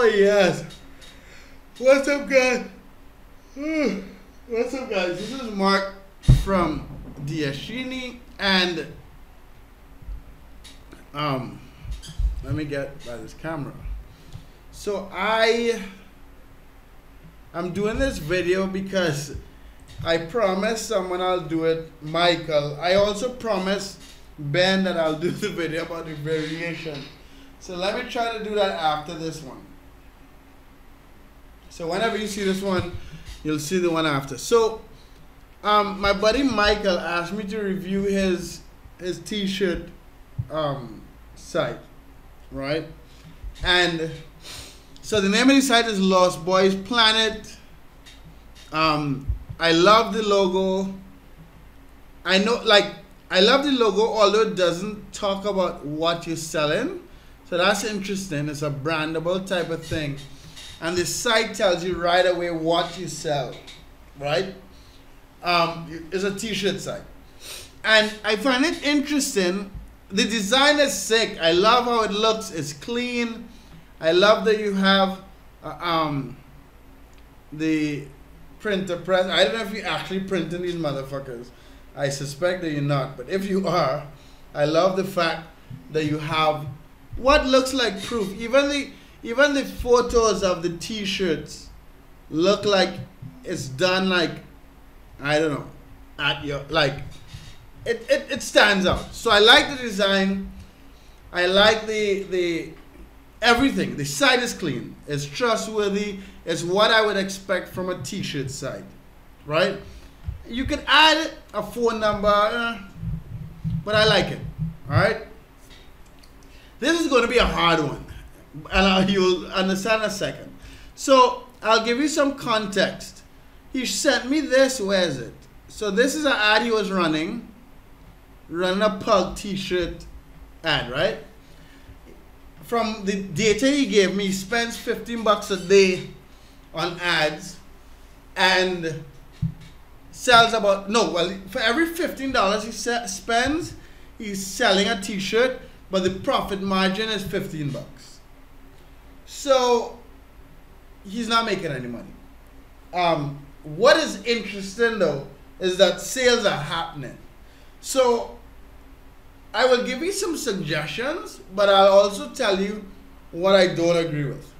Oh yes. What's up, guys? What's up, guys? This is Mark from DsGenie, and let me get by this camera. So I'm doing this video because I promised someone I'll do it, Michael. I also promised Ben that I'll do the video about the variation. So let me try to do that after this one. So whenever you see this one, you'll see the one after. So my buddy Michael asked me to review his t-shirt site, right? And so the name of the site is Lost Boys Planet. I love the logo. I love the logo, although it doesn't talk about what you're selling. So that's interesting. It's a brandable type of thing. And the site tells you right away what you sell, right? It's a t-shirt site. And I find it interesting. The design is sick. I love how it looks. It's clean. I love that you have the printer press. I don't know if you're actually printing these motherfuckers. I suspect that you're not. But if you are, I love the fact that you have what looks like proof. Even the photos of the t-shirts look like it's done like, I don't know, at your, like, it stands out. So I like the design. I like the everything. The site is clean. It's trustworthy. It's what I would expect from a t-shirt site, right? You could add a phone number, but I like it, all right? This is going to be a hard one, and you'll understand in a second. So I'll give you some context. He sent me this. Where is it? So this is an ad he was running a Pug t-shirt ad, right? From the data he gave me, he spends $15 a day on ads and sells about, for every $15 he spends, he's selling a t-shirt, but the profit margin is $15. So he's not making any money. What is interesting though is that sales are happening. So I will give you some suggestions, but I'll also tell you what I don't agree with,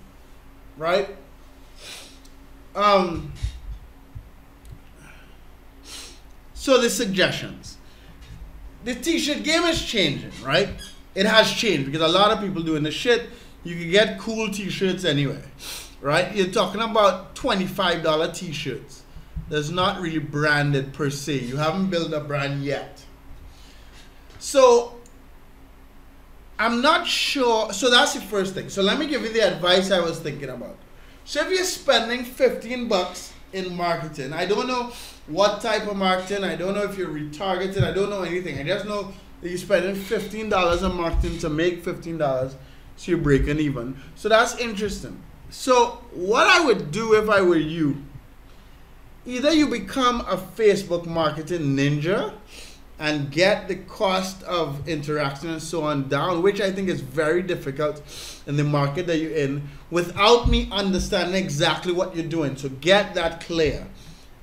right? So the suggestions. The t-shirt game is changing, right? It has changed because a lot of people doing this shit. You can get cool t-shirts anyway, right? You're talking about $25 t-shirts. That's not really branded per se. You haven't built a brand yet. So I'm not sure. So that's the first thing. So let me give you the advice I was thinking about. So if you're spending $15 in marketing, I don't know what type of marketing. I don't know if you're retargeted. I don't know anything. I just know that you're spending $15 on marketing to make $15, so you're breaking even. So that's interesting. So what I would do if I were you, either you become a Facebook marketing ninja and get the cost of interaction and so on down, which I think is very difficult in the market that you're in, without me understanding exactly what you're doing. So get that clear.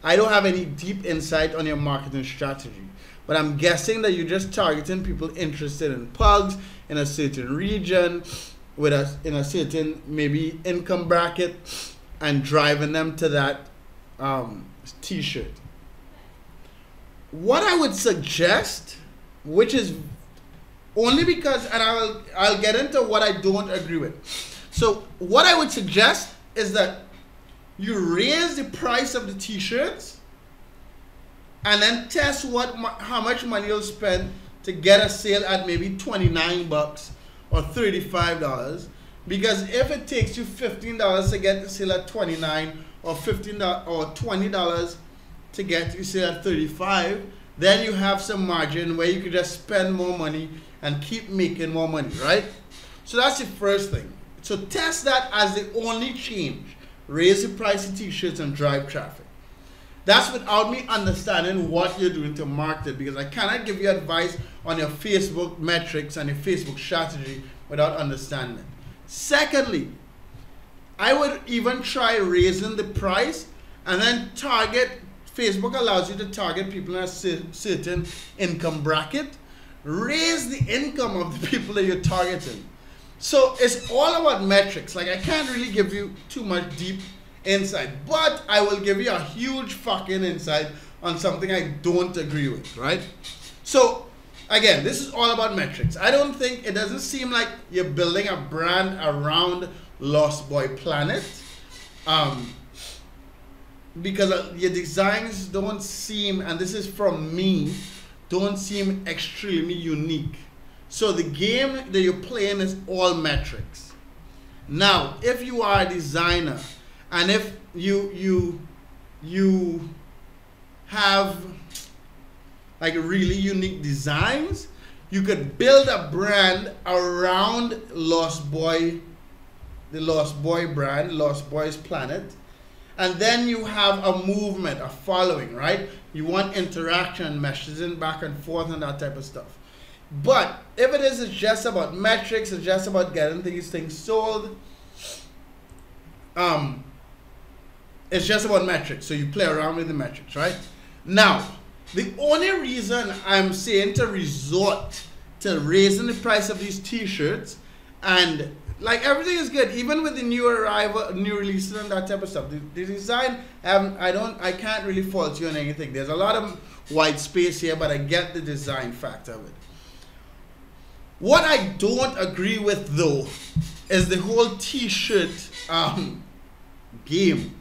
I don't have any deep insight on your marketing strategy, but I'm guessing that you're just targeting people interested in pugs in a certain region, in a certain maybe income bracket, and driving them to that t-shirt. What I would suggest, which is only because, and I'll get into what I don't agree with. So what I would suggest is that you raise the price of the t-shirts and then test how much money you'll spend to get a sale at maybe $29 or $35. Because if it takes you $15 to get the sale at $29 or $15 or $20 to get you sale at $35, then you have some margin where you could just spend more money and keep making more money, right? So that's the first thing. So test that as the only change. Raise the price of t-shirts and drive traffic. That's without me understanding what you're doing to market, because I cannot give you advice on your Facebook metrics and your Facebook strategy without understanding it. Secondly, I would even try raising the price and then target. Facebook allows you to target people in a certain income bracket. Raise the income of the people that you're targeting. So it's all about metrics. Like, I can't really give you too much deep insight, but I will give you a huge fucking insight on something I don't agree with, right? So again, this is all about metrics. I don't think, it doesn't seem like you're building a brand around Lost Boy Planet, because your designs don't seem, and this is from me, don't seem extremely unique. So the game that you're playing is all metrics. Now, if you are a designer and if you have like really unique designs, you could build a brand around Lost Boy, the Lost Boy brand, Lost Boy's Planet, and then you have a movement, a following, right? You want interaction, messaging back and forth and that type of stuff. But if it is, it's just about metrics, it's just about getting these things sold. It's just about metrics, so you play around with the metrics, right? Now, the only reason I'm saying to resort to raising the price of these t-shirts, and like everything is good, even with the new arrival, new releases and that type of stuff. The design, I can't really fault you on anything. There's a lot of white space here, but I get the design factor of it. What I don't agree with though is the whole t-shirt game.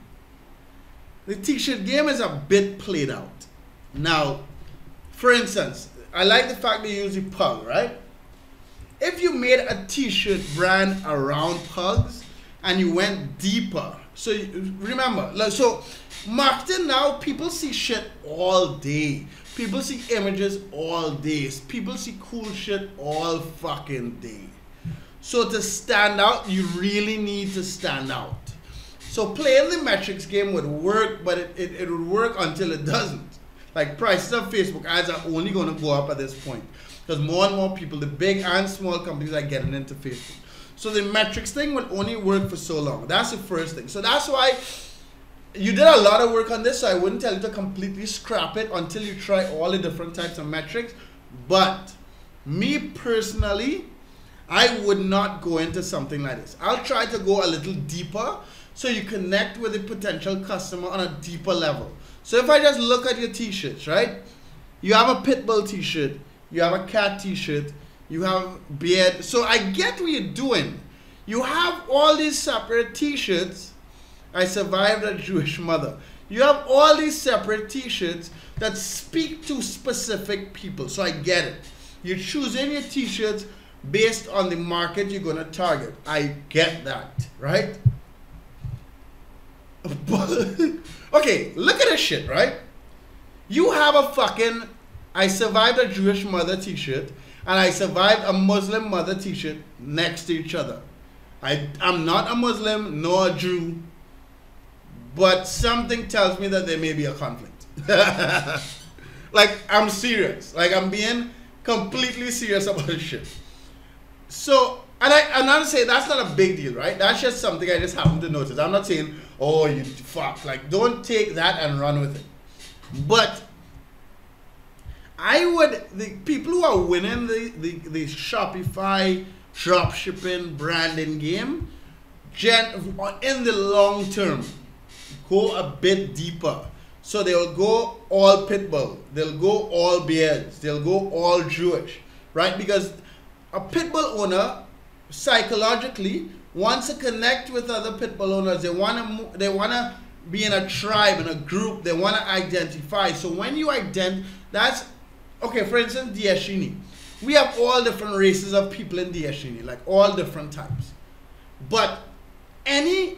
The t-shirt game is a bit played out. Now, for instance, I like the fact they use the pug, right? If you made a t-shirt brand around pugs and you went deeper, so remember, so marketing now, people see shit all day. People see images all day. People see cool shit all fucking day. So to stand out, you really need to stand out. So playing the metrics game would work, but it would work until it doesn't. Like, prices of Facebook ads are only going to go up at this point because more and more people, the big and small companies, are getting into Facebook. So the metrics thing will only work for so long. That's the first thing. So that's why you did a lot of work on this, so I wouldn't tell you to completely scrap it until you try all the different types of metrics. But me personally, I would not go into something like this. I'll try to go a little deeper so you connect with the potential customer on a deeper level. So if I just look at your t-shirts, right? You have a Pitbull t-shirt, you have a cat t-shirt, you have beard. So I get what you're doing. You have all these separate t-shirts. I survived a Jewish mother. You have all these separate t-shirts that speak to specific people. So I get it. You're choosing your t-shirts based on the market you're going to target. I get that, right? Okay, look at this shit, right? You have a fucking I survived a Jewish mother t-shirt and I survived a Muslim mother t-shirt next to each other. I'm not a Muslim nor a Jew, but something tells me that there may be a conflict. Like, I'm serious. Like, I'm being completely serious about this shit. So, and I'm not saying that's not a big deal, right? That's just something I just happen to notice. I'm not saying, oh, you fuck. Like, don't take that and run with it. But I would, the people who are winning the Shopify dropshipping branding game, in the long term, go a bit deeper. So they'll go all Pitbull, they'll go all beards, they'll go all Jewish, right? Because a Pitbull owner psychologically wants to connect with other Pitbull owners. They wanna be in a tribe, in a group. They wanna identify. So when you that's okay. For instance, DsGenie. We have all different races of people in DsGenie, like all different types. But any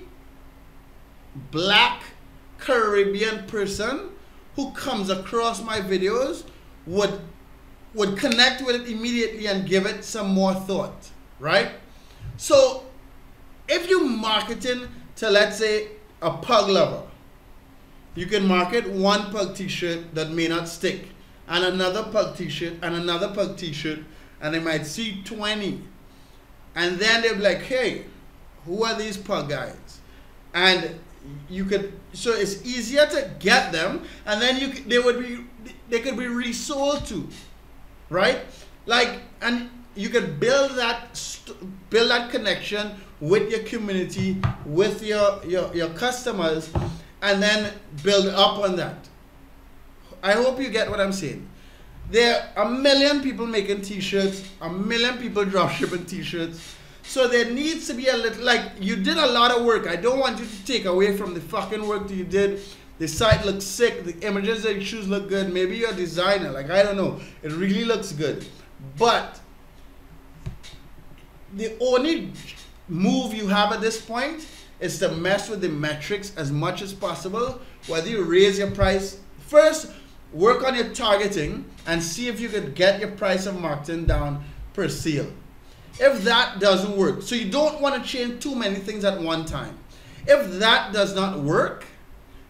black Caribbean person who comes across my videos would connect with it immediately and give it some more thought, right? So if you marketing to, let's say, a pug lover, you can market one pug t-shirt that may not stick, and another pug t-shirt, and another pug t-shirt, and they might see 20. And then they'll be like, hey, who are these pug guys? and you could, so it's easier to get them, and then they could be resold to, right? Like, and you could build that connection with your community, with your customers, and then build up on that. I hope you get what I'm saying. There are a million people making t-shirts, a million people drop shipping t-shirts. So there needs to be a little, like, you did a lot of work. I don't want you to take away from the fucking work that you did. The site looks sick. The images that you choose look good. Maybe you're a designer. Like, I don't know. It really looks good. But the only move you have at this point is to mess with the metrics as much as possible. Whether you raise your price. First, work on your targeting and see if you could get your price of marketing down per sale. If that doesn't work, so you don't want to change too many things at one time. If that does not work,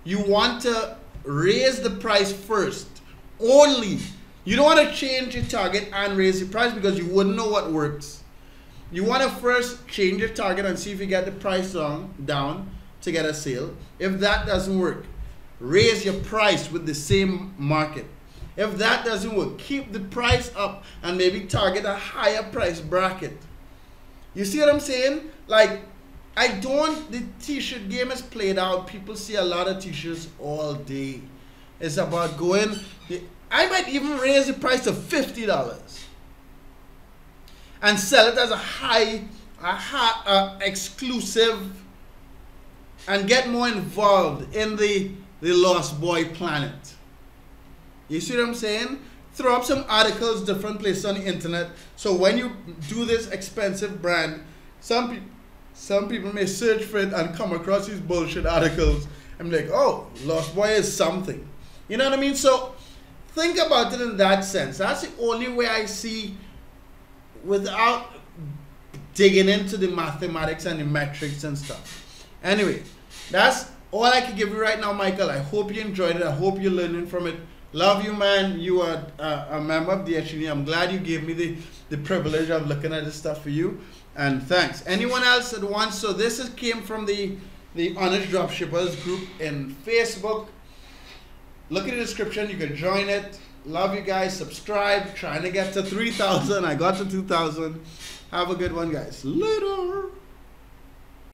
you want to raise the price first. Only. You don't want to change your target and raise the price because you wouldn't know what works. You want to first change your target and see if you get the price down to get a sale. If that doesn't work, raise your price with the same market. If that doesn't work, keep the price up and maybe target a higher price bracket. You see what I'm saying? Like, the t-shirt game is played out. People see a lot of t-shirts all day. It's about going, I might even raise the price to $50 and sell it as a high exclusive, and get more involved in the Lost Boy planet. You see what I'm saying? Throw up some articles different places on the internet. So when you do this expensive brand, some people may search for it and come across these bullshit articles and be like, oh, Lost Boy is something. You know what I mean? So think about it in that sense. That's the only way I see, without digging into the mathematics and the metrics and stuff. Anyway, that's all I can give you right now, Michael. I hope you enjoyed it. I hope you're learning from it. Love you, man. You are a member of DsGenie. I'm glad you gave me the privilege of looking at this stuff for you. And thanks. Anyone else that wants, so this came from the Honest Dropshippers group in Facebook. Look at the description. You can join it. Love you guys. Subscribe. Trying to get to 3,000. I got to 2,000. Have a good one, guys. Later.